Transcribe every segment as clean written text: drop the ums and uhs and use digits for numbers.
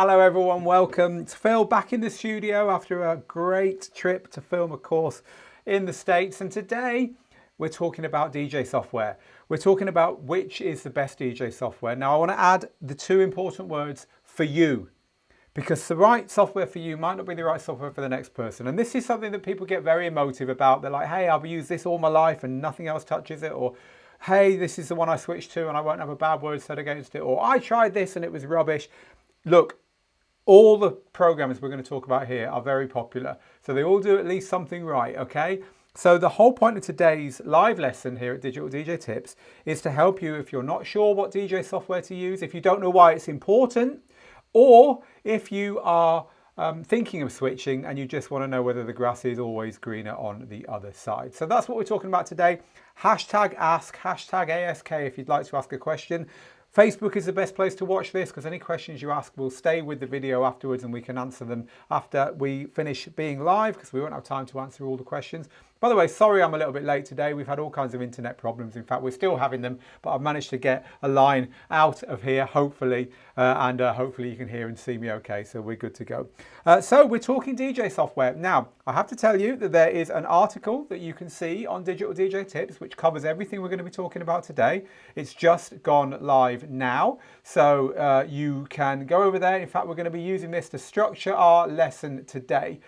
Hello everyone, welcome. It's Phil back in the studio after a great trip to film a course in the States, and today we're talking about DJ software. We're talking about which is the best DJ software. Now I want to add the two important words for you, because the right software for you might not be the right software for the next person. And this is something that people get very emotive about. They're like, hey, I've used this all my life and nothing else touches it, or hey, this is the one I switched to and I won't have a bad word said against it, or I tried this and it was rubbish. Look, all the programs we're going to talk about here are very popular, so they all do at least something right, okay? So the whole point of today's live lesson here at Digital DJ Tips is to help you if you're not sure what DJ software to use, if you don't know why it's important, or if you are thinking of switching and you just want to know whether the grass is always greener on the other side. So that's what we're talking about today. Hashtag ask, hashtag ASK if you'd like to ask a question. Facebook is the best place to watch this because any questions you ask will stay with the video afterwards and we can answer them after we finish being live, because we won't have time to answer all the questions. By the way, sorry I'm a little bit late today. We've had all kinds of internet problems. In fact, we're still having them, but I've managed to get a line out of here, hopefully, and hopefully you can hear and see me okay, so we're good to go. So we're talking DJ software. Now, I have to tell you that there is an article that you can see on Digital DJ Tips which covers everything we're going to be talking about today. It's just gone live now, so you can go over there. In fact, we're going to be using this to structure our lesson today.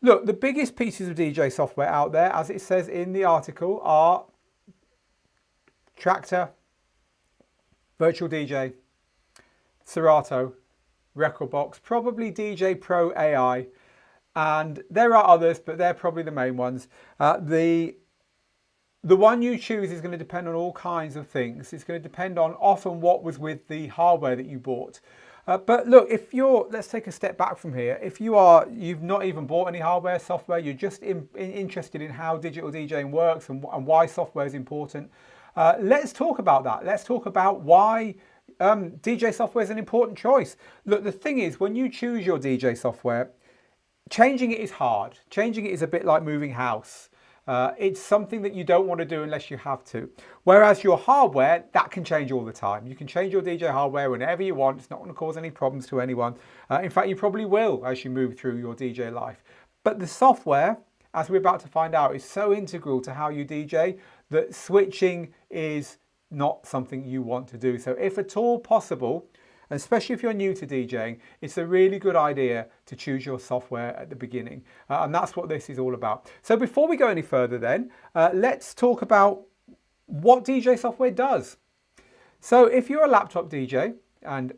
Look, the biggest pieces of DJ software out there, as it says in the article, are Traktor, Virtual DJ, Serato, Recordbox, probably DJ Pro AI, and there are others, but they're probably the main ones. The one you choose is going to depend on all kinds of things. It's going to depend on often what was with the hardware that you bought. But look, if let's take a step back from here. If you've not even bought any hardware, software, you're just interested in how digital DJing works and why software is important, let's talk about that. Let's talk about why DJ software is an important choice. Look, the thing is, when you choose your DJ software, changing it is hard. Changing it is a bit like moving house. It's something that you don't want to do unless you have to. Whereas your hardware, that can change all the time. You can change your DJ hardware whenever you want. It's not going to cause any problems to anyone. In fact, you probably will as you move through your DJ life. But the software, as we're about to find out, is so integral to how you DJ that switching is not something you want to do. So if at all possible, especially if you're new to DJing, it's a really good idea to choose your software at the beginning. And that's what this is all about. So before we go any further then, let's talk about what DJ software does. So if you're a laptop DJ, and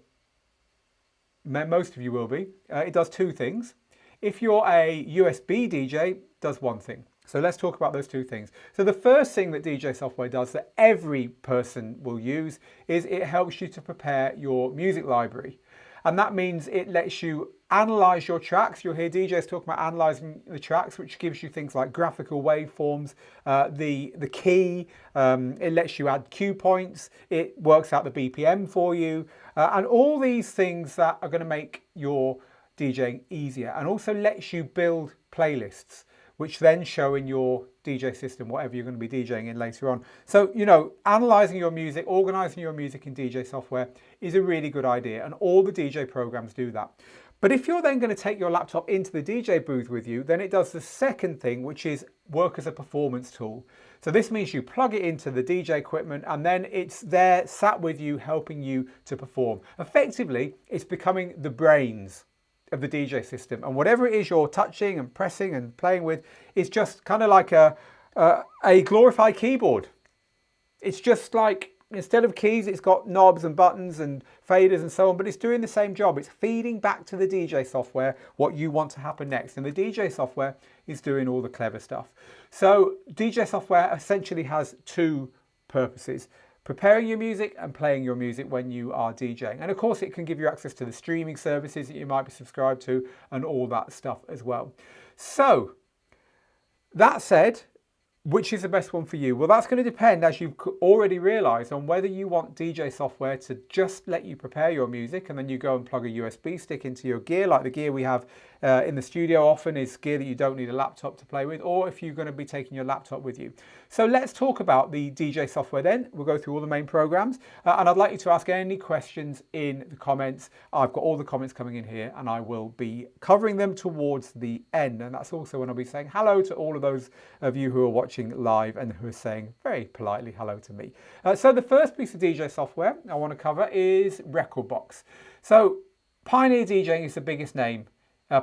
most of you will be, it does two things. If you're a USB DJ, it does one thing. So let's talk about those two things. So the first thing that DJ software does that every person will use is it helps you to prepare your music library. And that means it lets you analyze your tracks. You'll hear DJs talk about analyzing the tracks, which gives you things like graphical waveforms, the key, it lets you add cue points, it works out the BPM for you, and all these things that are going to make your DJing easier, and also lets you build playlists, which then show in your DJ system, whatever you're going to be DJing in later on. So, you know, analyzing your music, organizing your music in DJ software is a really good idea, and all the DJ programs do that. But if you're then going to take your laptop into the DJ booth with you, then it does the second thing, which is work as a performance tool. So this means you plug it into the DJ equipment and then it's there sat with you, helping you to perform. Effectively, it's becoming the brains of the DJ system, and whatever it is you're touching and pressing and playing with is just kind of like a glorified keyboard. It's just like, instead of keys, it's got knobs and buttons and faders and so on, but it's doing the same job. It's feeding back to the DJ software what you want to happen next, and the DJ software is doing all the clever stuff. So DJ software essentially has two purposes: preparing your music and playing your music when you are DJing. And of course, it can give you access to the streaming services that you might be subscribed to and all that stuff as well. So that said, Which is the best one for you? Well, that's going to depend, as you've already realized, on whether you want DJ software to just let you prepare your music and then you go and plug a USB stick into your gear, like the gear we have in the studio often is gear that you don't need a laptop to play with, or if you're going to be taking your laptop with you. So let's talk about the DJ software then. We'll go through all the main programs and I'd like you to ask any questions in the comments. I've got all the comments coming in here and I will be covering them towards the end, and that's also when I'll be saying hello to all of those of you who are watching live and who are saying very politely hello to me. So the first piece of DJ software I want to cover is Recordbox. So Pioneer DJing is the biggest name.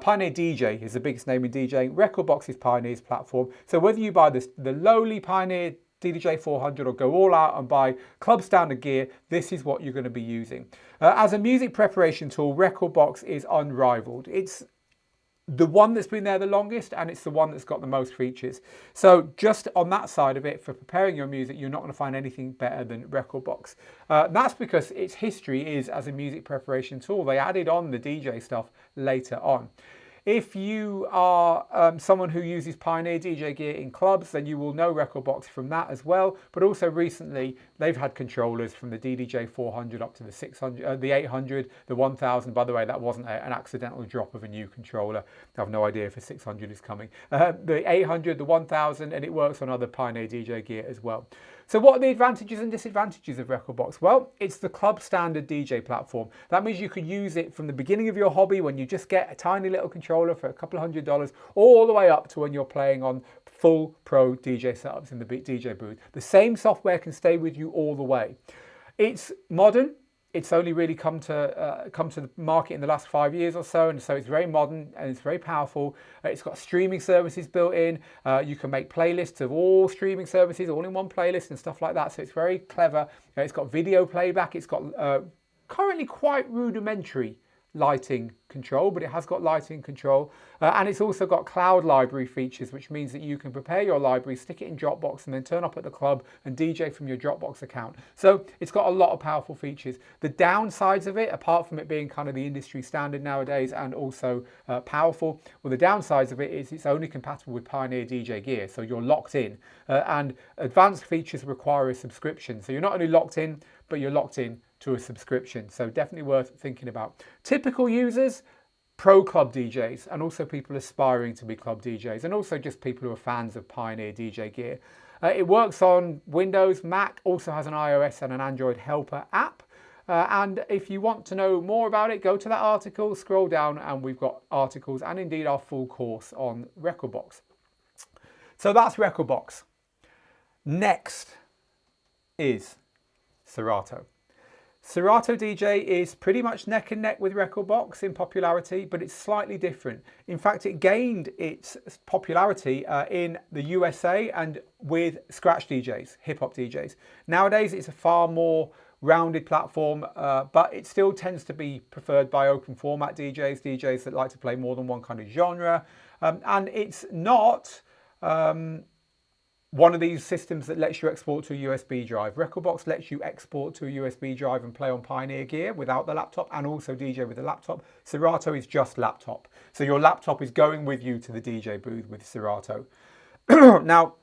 Pioneer DJ is the biggest name in DJing. Recordbox is Pioneer's platform. So whether you buy the lowly Pioneer DDJ 400 or go all out and buy club standard gear, this is what you're going to be using. As a music preparation tool, Recordbox is unrivaled. It's the one that's been there the longest and it's the one that's got the most features. So just on that side of it, for preparing your music, you're not going to find anything better than Recordbox. That's because its history is as a music preparation tool. They added on the DJ stuff later on. If you are someone who uses Pioneer DJ gear in clubs, then you will know Recordbox from that as well. But also recently, they've had controllers from the DDJ 400 up to the 600, the 800, the 1000. By the way, that wasn't an accidental drop of a new controller. I have no idea if a 600 is coming. The 800, the 1000, and it works on other Pioneer DJ gear as well. So what are the advantages and disadvantages of Recordbox? Well, it's the club standard DJ platform. That means you could use it from the beginning of your hobby when you just get a tiny little controller for a couple of $100 all the way up to when you're playing on full pro DJ setups in the DJ booth. The same software can stay with you all the way. It's modern. It's only really come to the market in the last 5 years or so, and so it's very modern and it's very powerful. It's got streaming services built in. You can make playlists of all streaming services all in one playlist and stuff like that, so it's very clever. It's got video playback. It's got currently quite rudimentary lighting control, but it has got lighting control, and it's also got cloud library features, which means that you can prepare your library, stick it in Dropbox, and then turn up at the club and DJ from your Dropbox account. So it's got a lot of powerful features. The downsides of it, apart from it being kind of the industry standard nowadays and also powerful, well, the downsides of it is it's only compatible with Pioneer DJ gear, so you're locked in, and advanced features require a subscription. So you're not only locked in, but you're locked in to a subscription. So definitely worth thinking about. Typical users, pro club DJs, and also people aspiring to be club DJs, and also just people who are fans of Pioneer DJ gear. It works on Windows, Mac, also has an iOS and an Android helper app. And if you want to know more about it, go to that article, scroll down, and we've got articles and indeed our full course on Recordbox. So that's Recordbox. Next is Serato. Serato DJ is pretty much neck and neck with Recordbox in popularity, but it's slightly different. In fact, it gained its popularity in the USA and with scratch DJs, hip-hop DJs. Nowadays, it's a far more rounded platform, but it still tends to be preferred by open format DJs, DJs that like to play more than one kind of genre. And it's not one of these systems that lets you export to a USB drive. Recordbox lets you export to a USB drive and play on Pioneer gear without the laptop, and also DJ with the laptop. Serato is just laptop. So your laptop is going with you to the DJ booth with Serato. Now,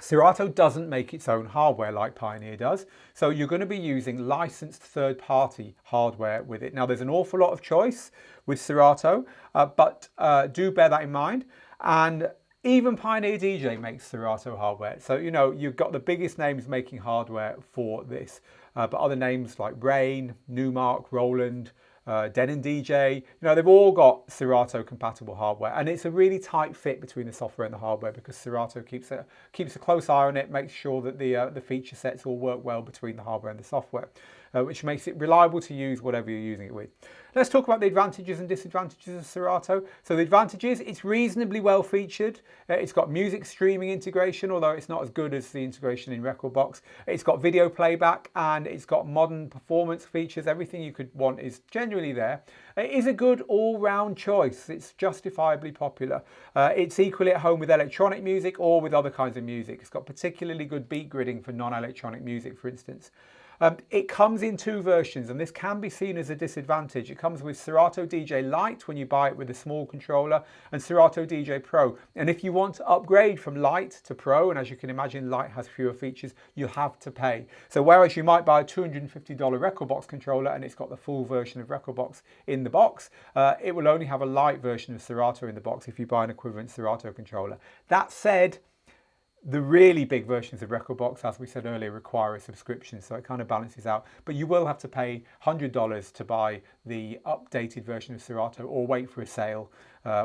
Serato doesn't make its own hardware like Pioneer does, so you're going to be using licensed third-party hardware with it. Now, there's an awful lot of choice with Serato, but do bear that in mind. And even Pioneer DJ makes Serato hardware. So, you know, you've got the biggest names making hardware for this, but other names like Rain, Newmark, Roland, Denon DJ, you know, they've all got Serato compatible hardware, and it's a really tight fit between the software and the hardware because Serato keeps a close eye on it, makes sure that the feature sets all work well between the hardware and the software, which makes it reliable to use whatever you're using it with. Let's talk about the advantages and disadvantages of Serato. So the advantages, it's reasonably well featured. It's got music streaming integration, although it's not as good as the integration in Recordbox. It's got video playback and it's got modern performance features. Everything you could want is genuinely there. It is a good all-round choice. It's justifiably popular. It's equally at home with electronic music or with other kinds of music. It's got particularly good beat gridding for non-electronic music, for instance. It comes in two versions, and this can be seen as a disadvantage. It comes with Serato DJ Lite when you buy it with a small controller, and Serato DJ Pro. And if you want to upgrade from Lite to Pro, and as you can imagine, Lite has fewer features, you have to pay. So whereas you might buy a $250 Recordbox controller and it's got the full version of Recordbox in the box, it will only have a Lite version of Serato in the box if you buy an equivalent Serato controller. That said, the really big versions of Recordbox, as we said earlier, require a subscription, so it kind of balances out. But you will have to pay $100 to buy the updated version of Serato, or wait for a sale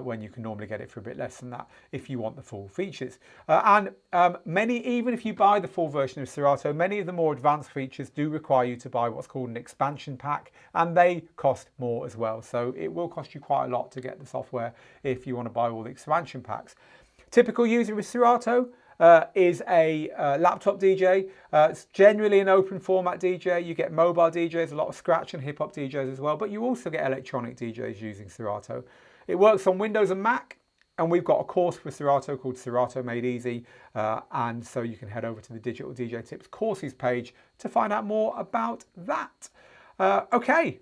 when you can normally get it for a bit less than that if you want the full features. Even if you buy the full version of Serato, many of the more advanced features do require you to buy what's called an expansion pack, and they cost more as well. So it will cost you quite a lot to get the software if you want to buy all the expansion packs. Typical user with Serato is a laptop DJ. It's generally an open format DJ. You get mobile DJs, a lot of scratch and hip hop DJs as well, but you also get electronic DJs using Serato. It works on Windows and Mac, and we've got a course for Serato called Serato Made Easy, and so you can head over to the Digital DJ Tips courses page to find out more about that. Okay.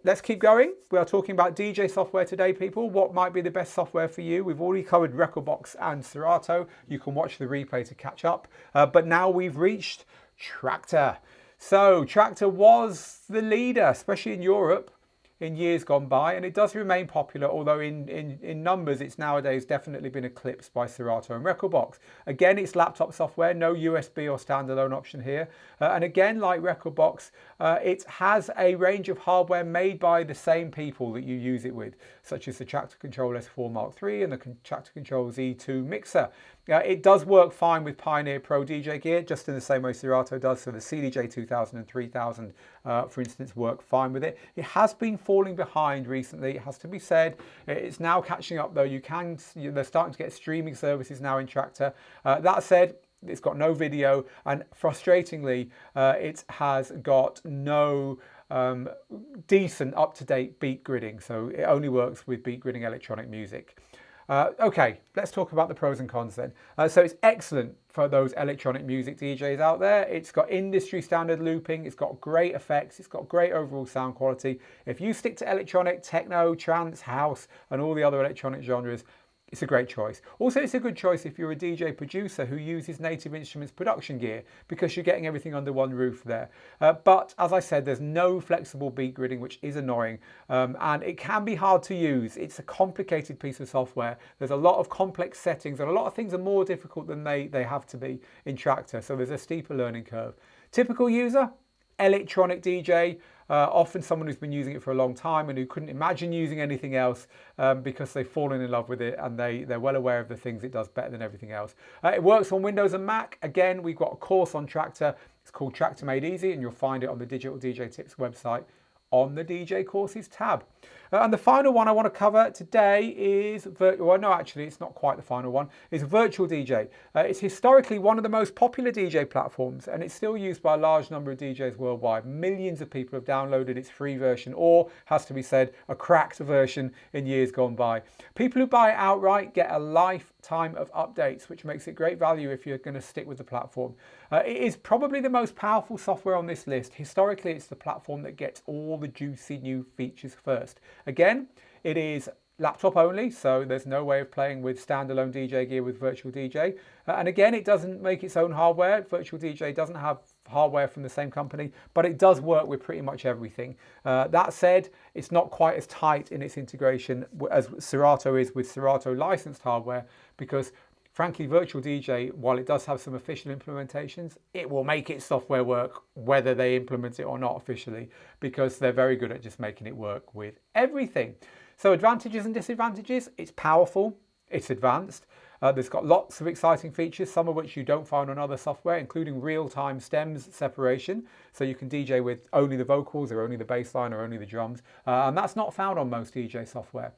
Let's keep going. We are talking about DJ software today, people. What might be the best software for you? We've already covered Recordbox and Serato. You can watch the replay to catch up. But now we've reached Traktor. So Traktor was the leader, especially in Europe, in years gone by, and it does remain popular, although in numbers it's nowadays definitely been eclipsed by Serato and Recordbox. Again, it's laptop software, no USB or standalone option here, and again, like Recordbox, it has a range of hardware made by the same people that you use it with, such as the Traktor Control S4 Mark III and the Traktor Control Z2 mixer. It does work fine with Pioneer Pro DJ gear, just in the same way Serato does. So the CDJ 2000 and 3000, for instance, work fine with it. It has been falling behind recently, it has to be said. It's now catching up though. They're starting to get streaming services now in Traktor. That said, it's got no video, and frustratingly, it has got no decent up-to-date beat gridding. So it only works with beat gridding electronic music. Okay, let's talk about the pros and cons then. So it's excellent for those electronic music DJs out there. It's got industry standard looping, it's got great effects, it's got great overall sound quality. If you stick to electronic, techno, trance, house, and all the other electronic genres, it's a great choice. Also, it's a good choice if you're a DJ producer who uses Native Instruments production gear, because you're getting everything under one roof there. But as I said, there's no flexible beat gridding, which is annoying, and it can be hard to use. It's a complicated piece of software. There's a lot of complex settings, and a lot of things are more difficult than they have to be in Traktor, so there's a steeper learning curve. Typical user, electronic DJ, often someone who's been using it for a long time and who couldn't imagine using anything else because they've fallen in love with it, and they're well aware of the things it does better than everything else. It works on Windows and Mac. Again, we've got a course on Traktor. It's called Traktor Made Easy, and you'll find it on the Digital DJ Tips website on the DJ Courses tab. And the final one I want to cover today is, well, no, actually, it's not quite the final one, is Virtual DJ. It's historically one of the most popular DJ platforms, and it's still used by a large number of DJs worldwide. Millions of people have downloaded its free version, or, has to be said, a cracked version in years gone by. People who buy it outright get a lifetime of updates, which makes it great value if you're going to stick with the platform. It is probably the most powerful software on this list. Historically, it's the platform that gets all the juicy new features first. Again, it is laptop only, so there's no way of playing with standalone DJ gear with Virtual DJ. And again, it doesn't make its own hardware. Virtual DJ doesn't have hardware from the same company, but it does work with pretty much everything. That said, it's not quite as tight in its integration as Serato is with Serato licensed hardware, because frankly, Virtual DJ, while it does have some official implementations, it will make its software work whether they implement it or not officially, because they're very good at just making it work with everything. So advantages and disadvantages: it's powerful, it's advanced, there's got lots of exciting features, some of which you don't find on other software, including real-time stems separation, so you can DJ with only the vocals or only the bass line or only the drums, and that's not found on most DJ software.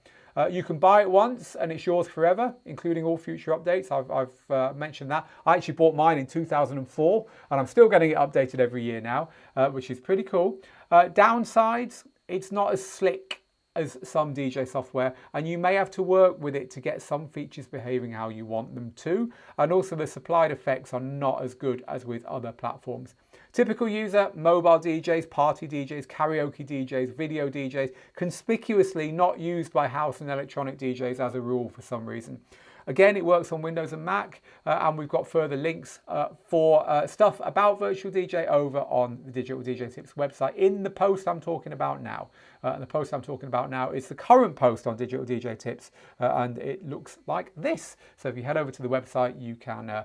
You can buy it once and it's yours forever, including all future updates. I've mentioned that. I actually bought mine in 2004 and I'm still getting it updated every year now, which is pretty cool. Downsides: it's not as slick as some DJ software, and you may have to work with it to get some features behaving how you want them to. And also the supplied effects are not as good as with other platforms. Typical user, mobile DJs, party DJs, karaoke DJs, video DJs, conspicuously not used by house and electronic DJs as a rule for some reason. Again, it works on Windows and Mac, and we've got further links for stuff about Virtual DJ over on the Digital DJ Tips website in the post I'm talking about now. And the post I'm talking about now is the current post on Digital DJ Tips, and it looks like this. So if you head over to the website, you can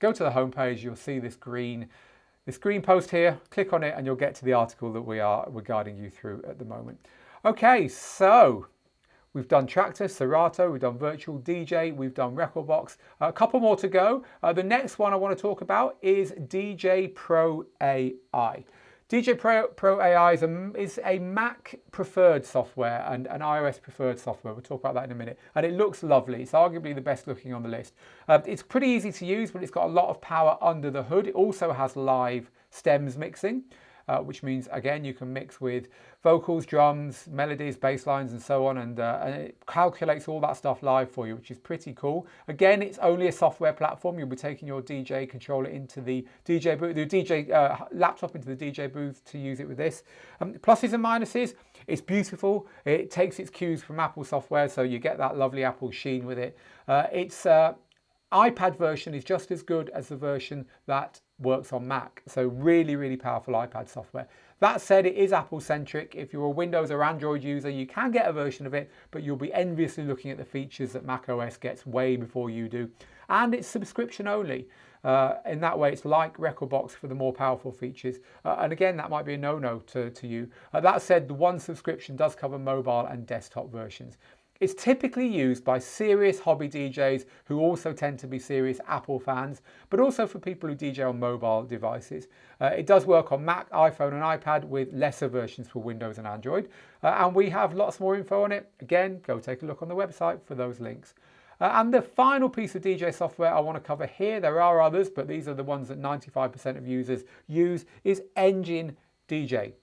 go to the homepage, you'll see this green post here, click on it, and you'll get to the article that we're guiding you through at the moment. Okay, so we've done Traktor, Serato, we've done Virtual DJ, we've done Recordbox. A couple more to go. The next one I want to talk about is DJ Pro AI. DJ Pro AI is a Mac preferred software and an iOS preferred software. We'll talk about that in a minute. And it looks lovely. It's arguably the best looking on the list. It's pretty easy to use, but it's got a lot of power under the hood. It also has live stems mixing, which means, again, you can mix with vocals, drums, melodies, bass lines, and so on, and it calculates all that stuff live for you, which is pretty cool. Again, it's only a software platform. You'll be taking your DJ controller into the DJ booth, the DJ laptop into the DJ booth to use it with this. Pluses and minuses, it's beautiful. It takes its cues from Apple software, so you get that lovely Apple sheen with it. Its iPad version is just as good as the version that works on Mac. So really, really powerful iPad software. That said, it is Apple centric. If you're a Windows or Android user, you can get a version of it, but you'll be enviously looking at the features that Mac OS gets way before you do. And it's subscription only. In that way, it's like Recordbox for the more powerful features. And again, that might be a no-no to you. That said, the one subscription does cover mobile and desktop versions. It's typically used by serious hobby DJs who also tend to be serious Apple fans, but also for people who DJ on mobile devices. It does work on Mac, iPhone and iPad with lesser versions for Windows and Android. And we have lots more info on it. Again, go take a look on the website for those links. And the final piece of DJ software I want to cover here, there are others, but these are the ones that 95% of users use, is Engine DJ.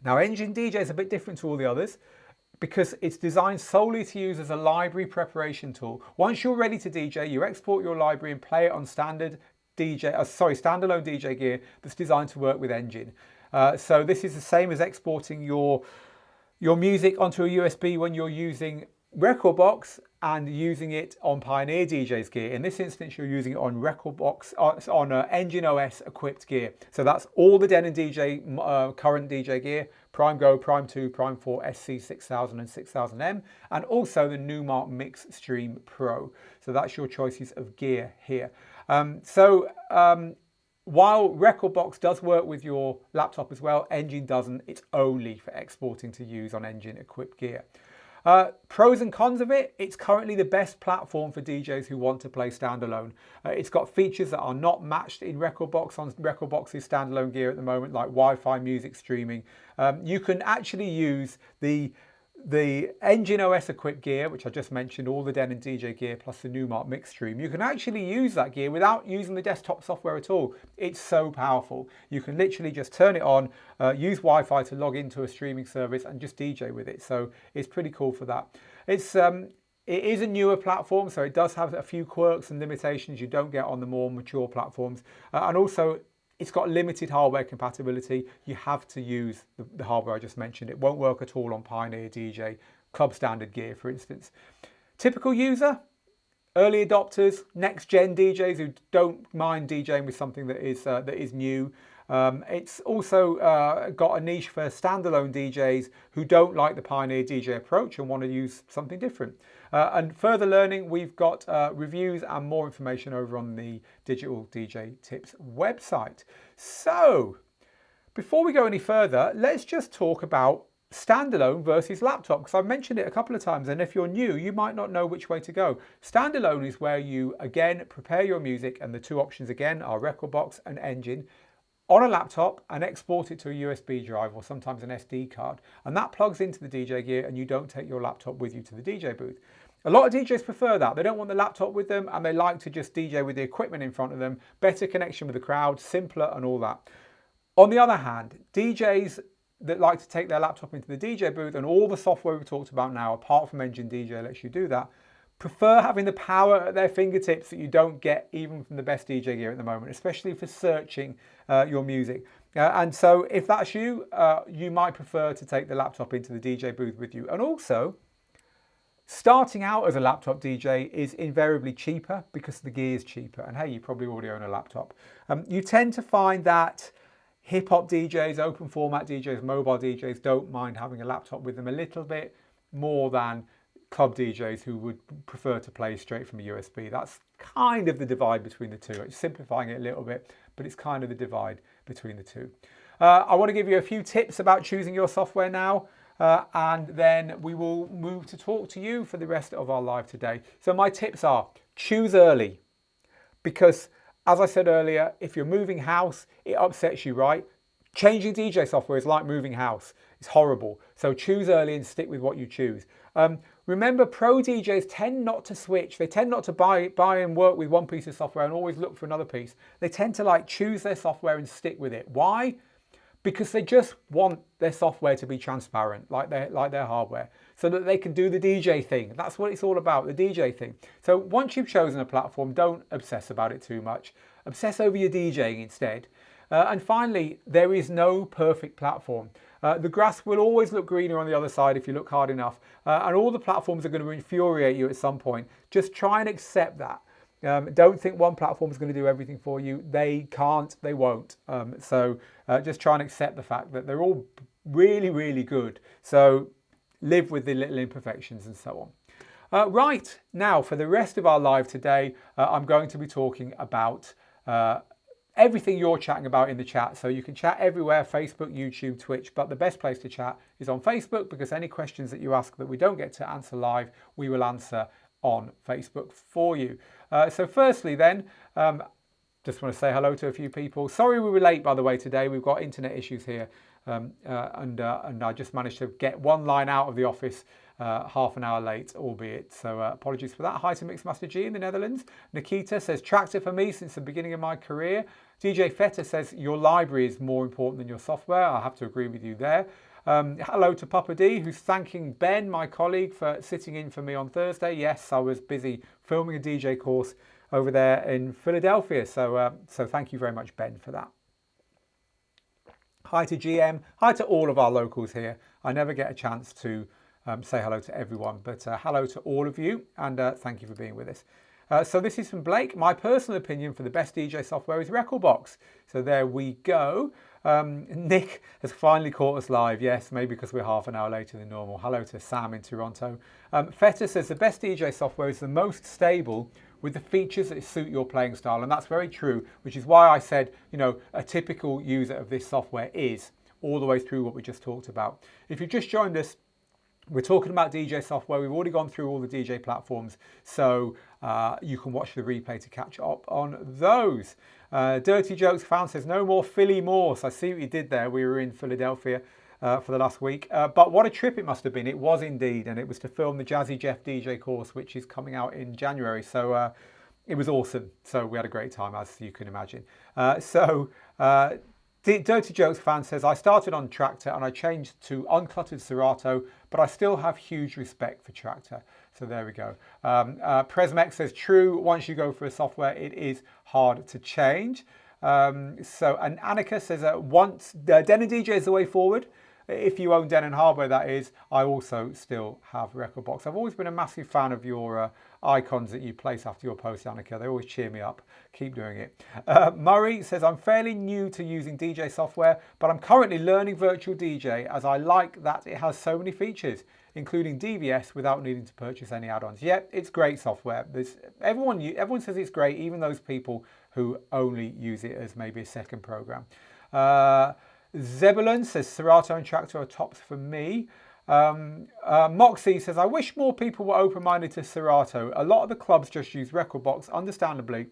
Now, Engine DJ is a bit different to all the others, because it's designed solely to use as a library preparation tool. Once you're ready to DJ, you export your library and play it on standalone DJ gear that's designed to work with Engine. So this is the same as exporting your music onto a USB when you're using Recordbox and using it on Pioneer DJ's gear. In this instance, you're using it on Recordbox, on Engine OS equipped gear. So that's all the Denon DJ current DJ gear, Prime Go, Prime 2, Prime 4, SC6000 and 6000M, and also the Numark Mix Stream Pro. So that's your choices of gear here. While Recordbox does work with your laptop as well, Engine doesn't. It's only for exporting to use on Engine equipped gear. Pros and cons of it, it's currently the best platform for DJs who want to play standalone. It's got features that are not matched in Recordbox on Recordbox's standalone gear at the moment, like Wi-Fi music streaming. You can actually use the Engine OS equipped gear, which I just mentioned, all the Denon DJ gear plus the Numark Mix Stream. You can actually use that gear without using the desktop software at all. It's so powerful. You can literally just turn it on, use Wi-Fi to log into a streaming service and just DJ with it. So it's pretty cool for that. It is a newer platform, so it does have a few quirks and limitations you don't get on the more mature platforms. And also, it's got limited hardware compatibility. You have to use the hardware I just mentioned. It won't work at all on Pioneer DJ club standard gear, for instance. Typical user, early adopters, next-gen DJs who don't mind DJing with something that is new. It's also got a niche for standalone DJs who don't like the Pioneer DJ approach and want to use something different. And further learning, we've got reviews and more information over on the Digital DJ Tips website. So, before we go any further, let's just talk about standalone versus laptop, because I've mentioned it a couple of times, and if you're new, you might not know which way to go. Standalone is where you, again, prepare your music, and the two options, again, are Recordbox and Engine, on a laptop and export it to a USB drive or sometimes an SD card. And that plugs into the DJ gear and you don't take your laptop with you to the DJ booth. A lot of DJs prefer that. They don't want the laptop with them and they like to just DJ with the equipment in front of them. Better connection with the crowd, simpler and all that. On the other hand, DJs that like to take their laptop into the DJ booth, and all the software we've talked about now, apart from Engine DJ, lets you do that, prefer having the power at their fingertips that you don't get even from the best DJ gear at the moment, especially for searching your music. And so if that's you, you might prefer to take the laptop into the DJ booth with you. And also, starting out as a laptop DJ is invariably cheaper because the gear is cheaper. And hey, you probably already own a laptop. You tend to find that hip-hop DJs, open format DJs, mobile DJs don't mind having a laptop with them a little bit more than club DJs who would prefer to play straight from a USB. That's kind of the divide between the two. It's simplifying it a little bit, but it's kind of the divide between the two. I want to give you a few tips about choosing your software now, and then we will move to talk to you for the rest of our live today. So my tips are: choose early, because as I said earlier, if you're moving house, it upsets you, right? Changing DJ software is like moving house. It's horrible. So choose early and stick with what you choose. Remember, pro DJs tend not to switch. They tend not to buy and work with one piece of software and always look for another piece. They tend to like choose their software and stick with it. Why? Because they just want their software to be transparent, like their hardware, so that they can do the DJ thing. That's what it's all about, the DJ thing. So once you've chosen a platform, don't obsess about it too much. Obsess over your DJing instead. And finally, there is no perfect platform. The grass will always look greener on the other side if you look hard enough. And all the platforms are going to infuriate you at some point. Just try and accept that. Don't think one platform is going to do everything for you. They can't, they won't. So just try and accept the fact that they're all really, really good. So live with the little imperfections and so on. Right, now for the rest of our live today, I'm going to be talking about everything you're chatting about in the chat. So you can chat everywhere: Facebook, YouTube, Twitch, but the best place to chat is on Facebook, because any questions that you ask that we don't get to answer live, we will answer on Facebook for you. So firstly then, just want to say hello to a few people. Sorry we were late, by the way, today. We've got internet issues here, and I just managed to get one line out of the office half an hour late, albeit. So apologies for that. Hi to Mixmaster G in the Netherlands. Nikita says, Traktor for me since the beginning of my career. DJ Feta says, your library is more important than your software. I have to agree with you there. Hello to Papa D, who's thanking Ben, my colleague, for sitting in for me on Thursday. Yes, I was busy filming a DJ course over there in Philadelphia. So thank you very much, Ben, for that. Hi to GM. Hi to all of our locals here. I never get a chance to say hello to everyone, but hello to all of you, and thank you for being with us. So this is from Blake. My personal opinion for the best DJ software is Recordbox. So there we go. Nick has finally caught us live. Yes, maybe because we're half an hour later than normal. Hello to Sam in Toronto. Feta says the best DJ software is the most stable with the features that suit your playing style. And that's very true, which is why I said, you know, a typical user of this software is all the way through what we just talked about. If you've just joined us, we're talking about DJ software. We've already gone through all the DJ platforms, so you can watch the replay to catch up on those. Dirty Jokes Fan says, no more Philly Morse. I see what you did there. We were in Philadelphia for the last week. But what a trip it must have been. It was indeed. And it was to film the Jazzy Jeff DJ course, which is coming out in January. So it was awesome. So we had a great time, as you can imagine. Dirty Jokes Fan says, I started on Traktor and I changed to uncluttered Serato, but I still have huge respect for Traktor. So there we go. Presmex says, true, once you go for a software, it is hard to change. And Annika says, once Denon DJ is the way forward. If you own Denon hardware, that is. I also still have Recordbox. I've always been a massive fan of your icons that you place after your post, Annika. They always cheer me up. Keep doing it. Murray says, I'm fairly new to using DJ software, but I'm currently learning Virtual DJ as I like that it has so many features, including DVS, without needing to purchase any add-ons. Yep, it's great software. Everyone says it's great, even those people who only use it as maybe a second program. Zebulon says, Serato and Traktor are tops for me. Moxie says, I wish more people were open-minded to Serato. A lot of the clubs just use Recordbox, understandably.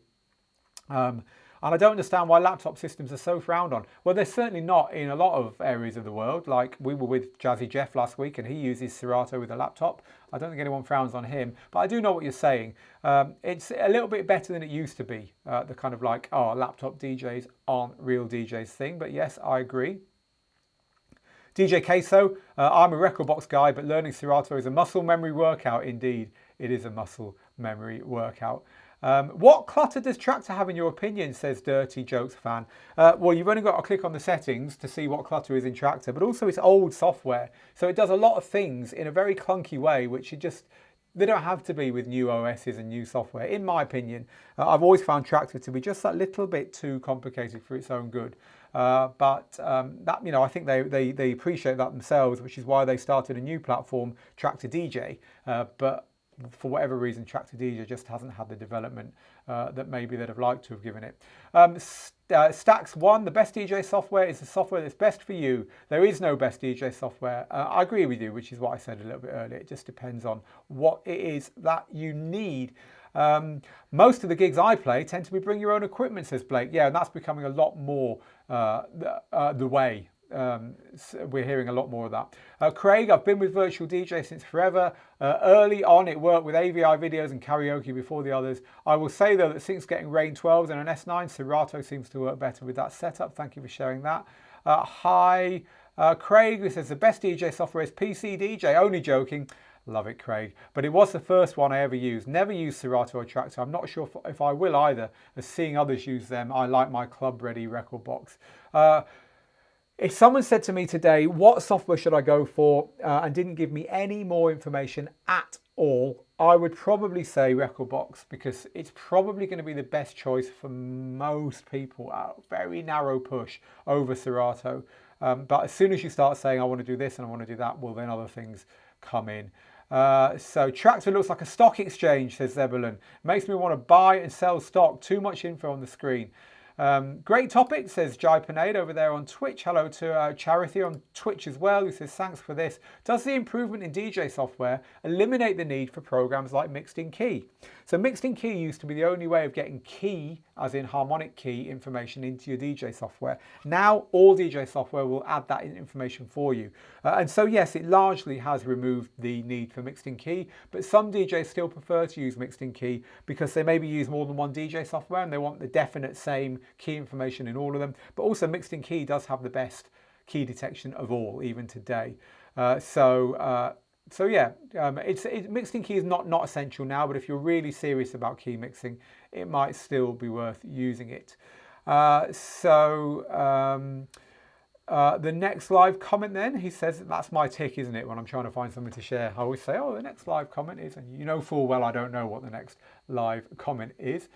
And I don't understand why laptop systems are so frowned on. Well, they're certainly not in a lot of areas of the world. Like we were with Jazzy Jeff last week and he uses Serato with a laptop. I don't think anyone frowns on him, but I do know what you're saying. It's a little bit better than it used to be. The kind of like, oh, laptop DJs aren't real DJs thing. But yes, I agree. DJ Queso, I'm a Recordbox guy, but learning Serato is a muscle memory workout. Indeed, it is a muscle memory workout. What clutter does Traktor have in your opinion, says Dirty Jokes fan? Well, you've only got to click on the settings to see what clutter is in Traktor, but also it's old software. So it does a lot of things in a very clunky way, which they don't have to be with new OSs and new software, in my opinion. I've always found Traktor to be just a little bit too complicated for its own good. But that, I think they appreciate that themselves, which is why they started a new platform, Traktor DJ. But for whatever reason, Traktor DJ just hasn't had the development that maybe they'd have liked to have given it. Stacks 1, the best DJ software is the software that's best for you. There is no best DJ software. I agree with you, which is what I said a little bit earlier. It just depends on what it is that you need. Most of the gigs I play tend to be bring your own equipment, says Blake. Yeah, and that's becoming a lot more the way. So we're hearing a lot more of that. Craig, I've been with Virtual DJ since forever. Early on, it worked with AVI videos and karaoke before the others. I will say, though, that since getting Rain 12s and an S9, Serato seems to work better with that setup. Thank you for sharing that. Hi, Craig, who says the best DJ software is PC DJ. Only joking. Love it, Craig. But it was the first one I ever used. Never used Serato or Traktor. I'm not sure if I will either, as seeing others use them. I like my club-ready Recordbox. If someone said to me today, what software should I go for, and didn't give me any more information at all, I would probably say Recordbox, because it's probably going to be the best choice for most people, a very narrow push over Serato. But as soon as you start saying, I want to do this and I want to do that, well, then other things come in. So Traktor looks like a stock exchange, says Zebulon. Makes me want to buy and sell stock. Too much info on the screen. Great topic, says Jai Panade over there on Twitch. Hello to Charity on Twitch as well, who says, thanks for this. Does the improvement in DJ software eliminate the need for programs like Mixed in Key? So Mixed in Key used to be the only way of getting key, as in harmonic key, information into your DJ software. Now all DJ software will add that information for you. And so yes, it largely has removed the need for Mixed in Key, but some DJs still prefer to use Mixed in Key because they maybe use more than one DJ software and they want the definite same key information in all of them. But also Mixed in Key does have the best key detection of all, even today. So yeah, Mixed in Key is not essential now, but if you're really serious about key mixing, it might still be worth using it. The next live comment then, he says, that's my tick, isn't it, when I'm trying to find something to share. I always say, oh, the next live comment is, and you know full well I don't know what the next live comment is.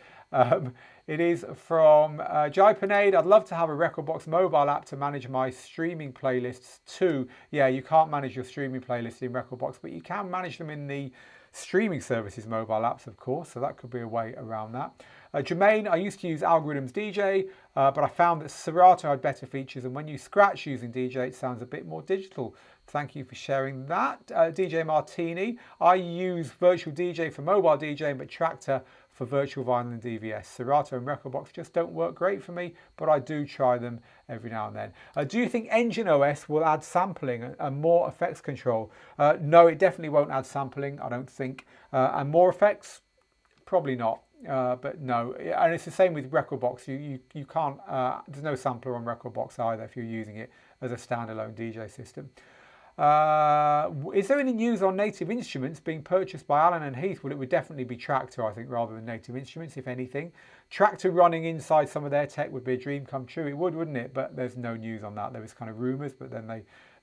It is from Jai Panade. I'd love to have a Recordbox mobile app to manage my streaming playlists too. Yeah, you can't manage your streaming playlists in Recordbox, but you can manage them in the streaming services mobile apps, of course, so that could be a way around that. Jermaine, I used to use Algorithms DJ, but I found that Serato had better features, and when you scratch using DJ, it sounds a bit more digital. Thank you for sharing that. DJ Martini, I use Virtual DJ for mobile DJing, but Traktor for virtual vinyl and DVS. Serato and Recordbox just don't work great for me, but I do try them every now and then. Do you think Engine OS will add sampling and more effects control? No, it definitely won't add sampling, I don't think. And more effects? Probably not. But no, and it's the same with Recordbox. You can't, there's no sampler on Recordbox either if you're using it as a standalone DJ system. Is there any news on Native Instruments being purchased by Allen and Heath? Well, it would definitely be Traktor, I think, rather than Native Instruments, if anything. Traktor running inside some of their tech would be a dream come true. It would, wouldn't it? But there's no news on that. There was kind of rumours, but then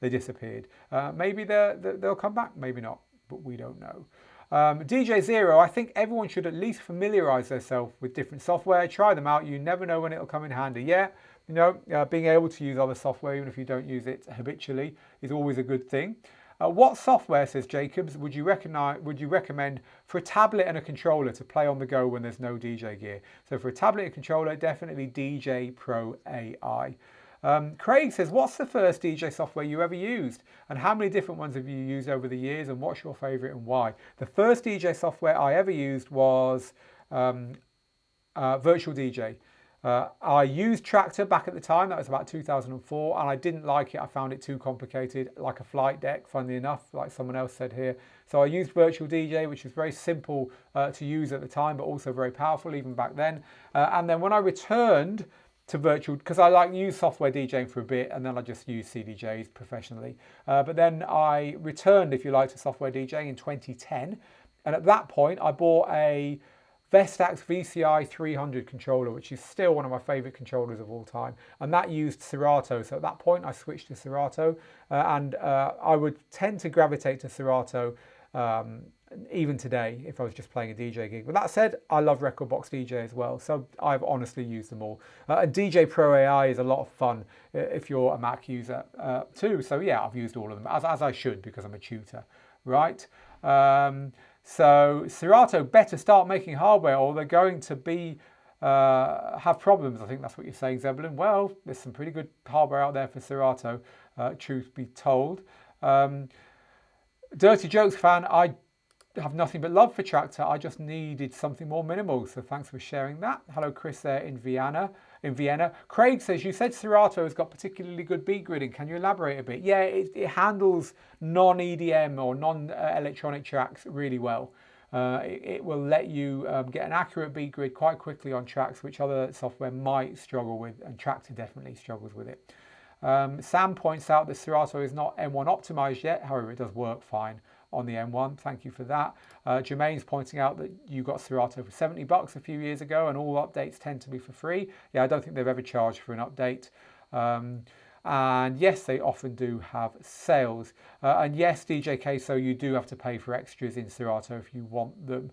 they disappeared. Maybe they'll come back, maybe not, but we don't know. DJ Zero, I think everyone should at least familiarise themselves with different software. Try them out. You never know when it'll come in handy. Yeah, you know, being able to use other software, even if you don't use it habitually, is always a good thing. What software, says Jacobs, would you recommend for a tablet and a controller to play on the go when there's no DJ gear? So for a tablet and controller, definitely DJ Pro AI. Craig says, what's the first DJ software you ever used? And how many different ones have you used over the years? And what's your favourite and why? The first DJ software I ever used was Virtual DJ. I used Traktor back at the time, that was about 2004, and I didn't like it. I found it too complicated, like a flight deck, funnily enough, like someone else said here. So I used Virtual DJ, which was very simple to use at the time, but also very powerful even back then. And then when I returned to virtual, because I like use software DJing for a bit and then I just use CDJs professionally. But then I returned, if you like, to software DJing in 2010. And at that point, I bought a Vestax VCI 300 controller, which is still one of my favorite controllers of all time. And that used Serato. So at that point, I switched to Serato. And I would tend to gravitate to Serato even today if I was just playing a DJ gig. But that said, I love Recordbox DJ as well. So I've honestly used them all. And DJ Pro AI is a lot of fun if you're a Mac user too. So yeah, I've used all of them, as I should, because I'm a tutor, right? So Serato better start making hardware or they're going to be have problems. I think that's what you're saying, Zebulon. Well, there's some pretty good hardware out there for Serato, truth be told. Dirty Jokes fan, I have nothing but love for Traktor. I just needed something more minimal. So thanks for sharing that. Hello, Chris there in Vienna. Craig says, you said Serato has got particularly good beat gridding. Can you elaborate a bit? Yeah, it handles non-EDM or non-electronic tracks really well. It will let you get an accurate beat grid quite quickly on tracks which other software might struggle with, and Traktor definitely struggles with it. Sam points out that Serato is not M1 optimized yet, however it does work fine on the M1. Thank you for that. Jermaine's pointing out that you got Serato for $70 a few years ago and all updates tend to be for free. Yeah, I don't think they've ever charged for an update. And yes, they often do have sales. And yes, DJ Queso, you do have to pay for extras in Serato if you want them.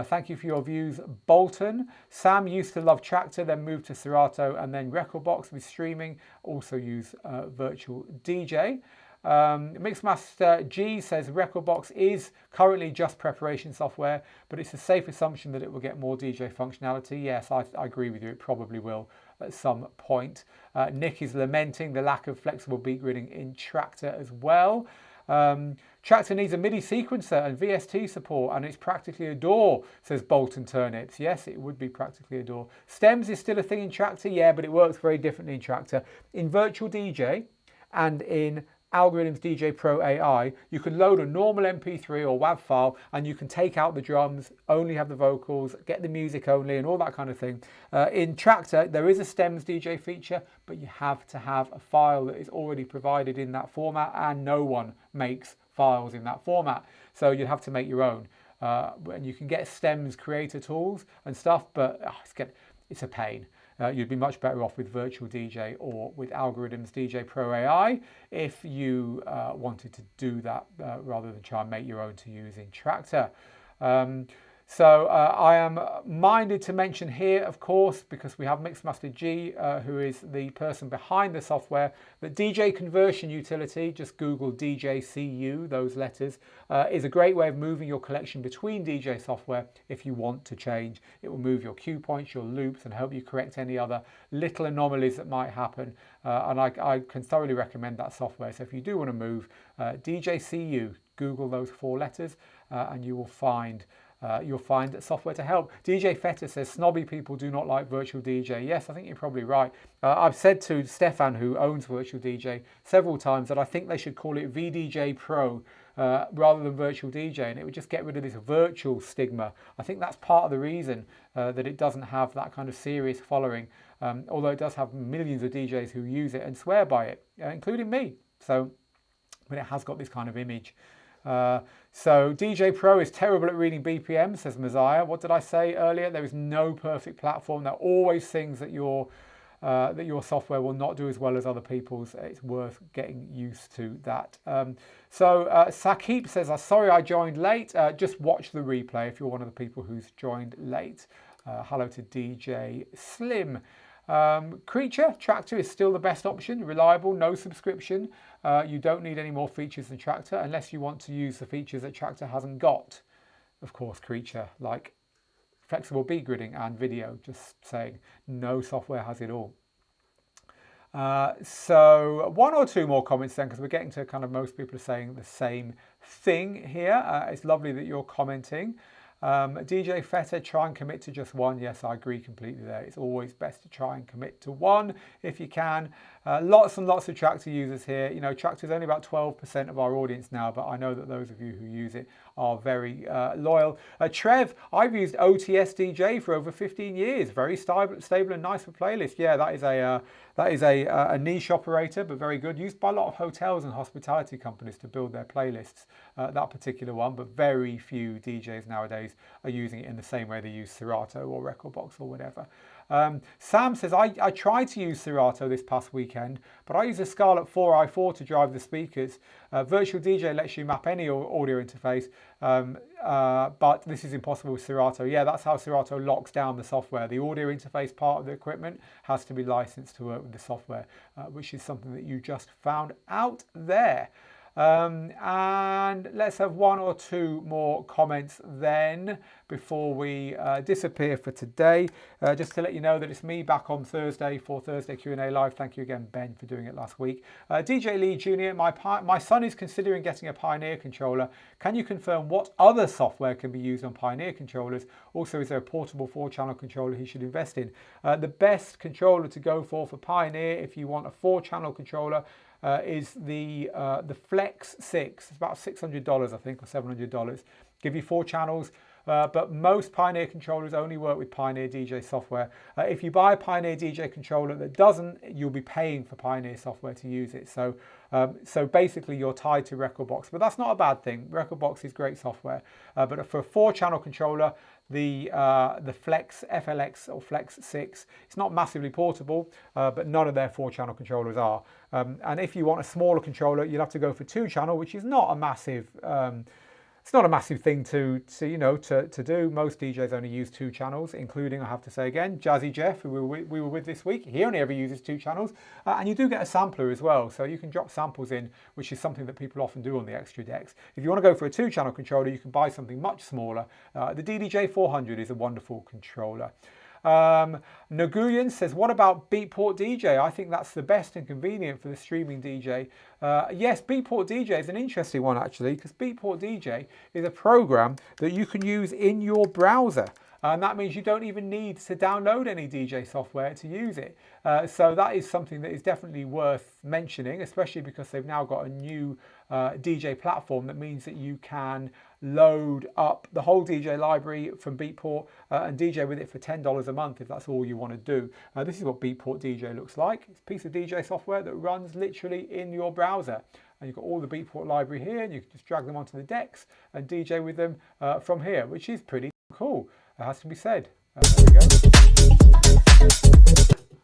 Thank you for your views, Bolton. Sam used to love Traktor, then moved to Serato and then Recordbox with streaming. Also use Virtual DJ. Mixmaster G says Recordbox is currently just preparation software, but it's a safe assumption that it will get more DJ functionality. Yes, I agree with you. It probably will at some point. Nick is lamenting the lack of flexible beat gridding in Traktor as well. Traktor needs a MIDI sequencer and VST support, and it's practically a DAW, says Bolton Turnips. Yes, it would be practically a DAW. Stems is still a thing in Traktor, yeah, but it works very differently in Traktor. In Virtual DJ and in Algorithms DJ Pro AI, you can load a normal MP3 or WAV file and you can take out the drums, only have the vocals, get the music only and all that kind of thing. In Traktor, there is a Stems DJ feature, but you have to have a file that is already provided in that format, and no one makes files in that format. So you'd have to make your own. And you can get Stems creator tools and stuff, but it's a pain. You'd be much better off with Virtual DJ or with Algorithms DJ Pro AI if you wanted to do that rather than try and make your own to use in Traktor. So I am minded to mention here, of course, because we have Mixmaster G, who is the person behind the software, that DJ conversion utility, just Google DJCU, those letters, is a great way of moving your collection between DJ software if you want to change. It will move your cue points, your loops, and help you correct any other little anomalies that might happen. And I can thoroughly recommend that software. So if you do want to move, DJCU, Google those 4 letters, and you will find software to help. DJ Feta says snobby people do not like Virtual DJ. Yes, I think you're probably right. I've said to Stefan, who owns Virtual DJ, several times that I think they should call it VDJ Pro rather than Virtual DJ, and it would just get rid of this virtual stigma. I think that's part of the reason that it doesn't have that kind of serious following, although it does have millions of DJs who use it and swear by it, including me. So, but it has got this kind of image. So DJ Pro is terrible at reading BPM, says Messiah. What did I say earlier? There is no perfect platform. There are always things that your software will not do as well as other people's. It's worth getting used to that. Sakib says, sorry I joined late. Just watch the replay if you're one of the people who's joined late. Hello to DJ Slim. Creature, Traktor is still the best option, reliable, no subscription. You don't need any more features than Traktor unless you want to use the features that Traktor hasn't got. Of course, Creature, like flexible beat gridding and video, just saying no software has it all. So 1 or 2 more comments then, because we're getting to kind of most people are saying the same thing here. It's lovely that you're commenting. DJ Feta, try and commit to just one. Yes, I agree completely there. It's always best to try and commit to one if you can. Lots and lots of Traktor users here. You know, Traktor is only about 12% of our audience now, but I know that those of you who use it are very loyal. Trev, I've used OTS DJ for over 15 years. Very stable and nice for playlists. Yeah, that is a niche operator, but very good. Used by a lot of hotels and hospitality companies to build their playlists. That particular one, but very few DJs nowadays are using it in the same way they use Serato or Recordbox or whatever. Sam says, I tried to use Serato this past weekend, but I use a Scarlett 4i4 to drive the speakers. Virtual DJ lets you map any audio interface, but this is impossible with Serato. Yeah, that's how Serato locks down the software. The audio interface part of the equipment has to be licensed to work with the software, which is something that you just found out there. And let's have one or two more comments then before we disappear for today. Just to let you know that it's me back on Thursday for Thursday Q&A Live. Thank you again, Ben, for doing it last week. DJ Lee Jr., my son is considering getting a Pioneer controller. Can you confirm what other software can be used on Pioneer controllers? Also, is there a portable 4-channel controller he should invest in? The best controller to go for Pioneer, if you want a 4-channel controller, is the Flex 6. It's about $600, I think, or $700. Give you 4 channels, but most Pioneer controllers only work with Pioneer DJ software. If you buy a Pioneer DJ controller that doesn't, you'll be paying for Pioneer software to use it. So basically you're tied to Recordbox, but that's not a bad thing. Recordbox is great software, but for a 4-channel controller, the Flex FLX or Flex 6, it's not massively portable, but none of their 4-channel controllers are. And if you want a smaller controller, you'll have to go for 2-channel, which is not a massive it's not a massive thing to do. Most DJs only use 2 channels, including, I have to say again, Jazzy Jeff, who we were with this week. He only ever uses 2 channels, and you do get a sampler as well, so you can drop samples in, which is something that people often do on the extra decks. If you want to go for a 2-channel controller, you can buy something much smaller. The DDJ 400 is a wonderful controller. Naguyan says, what about Beatport DJ? I think that's the best and convenient for the streaming DJ. Yes, Beatport DJ is an interesting one actually, because Beatport DJ is a program that you can use in your browser. And that means you don't even need to download any DJ software to use it. So that is something that is definitely worth mentioning, especially because they've now got a new DJ platform that means that you can load up the whole DJ library from Beatport and DJ with it for $10 a month if that's all you want to do. This is what Beatport DJ looks like. It's a piece of DJ software that runs literally in your browser. And you've got all the Beatport library here, and you can just drag them onto the decks and DJ with them from here, which is pretty cool. It has to be said. There we go.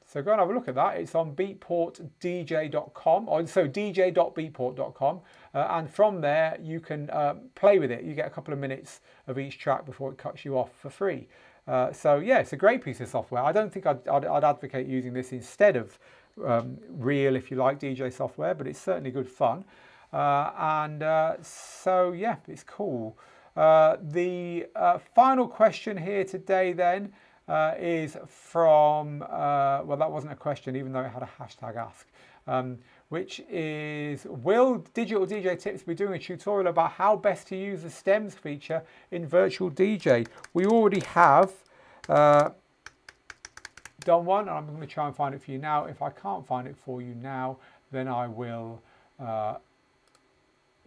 So go and have a look at that. It's on beatportdj.com, or so dj.beatport.com, and from there you can play with it. You get a couple of minutes of each track before it cuts you off for free. So yeah, it's a great piece of software. I don't think I'd advocate using this instead of real, if you like, DJ software, but it's certainly good fun. So yeah, it's cool. The final question here today then is from, well, that wasn't a question, even though it had a hashtag ask, which is, will Digital DJ Tips be doing a tutorial about how best to use the stems feature in Virtual DJ? We already have done one, and I'm going to try and find it for you now. If I can't find it for you now, then I will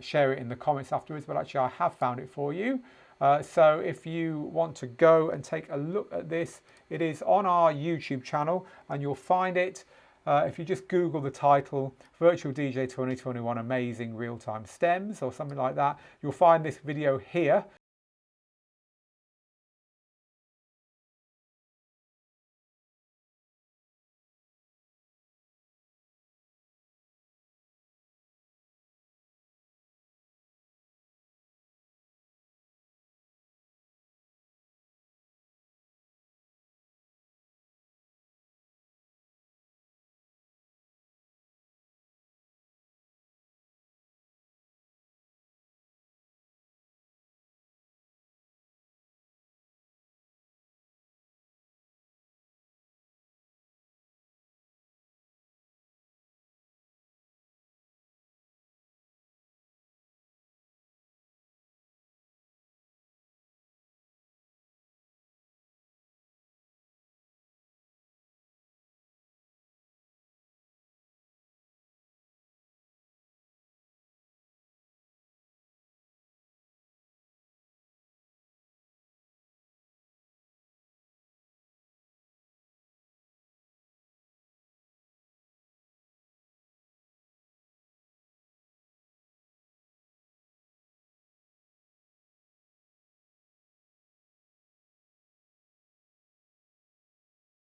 share it in the comments afterwards, but actually I have found it for you. So if you want to go and take a look at this, it is on our YouTube channel, and you'll find it if you just Google the title Virtual DJ 2021 Amazing Real-Time Stems or something like that. You'll find this video here,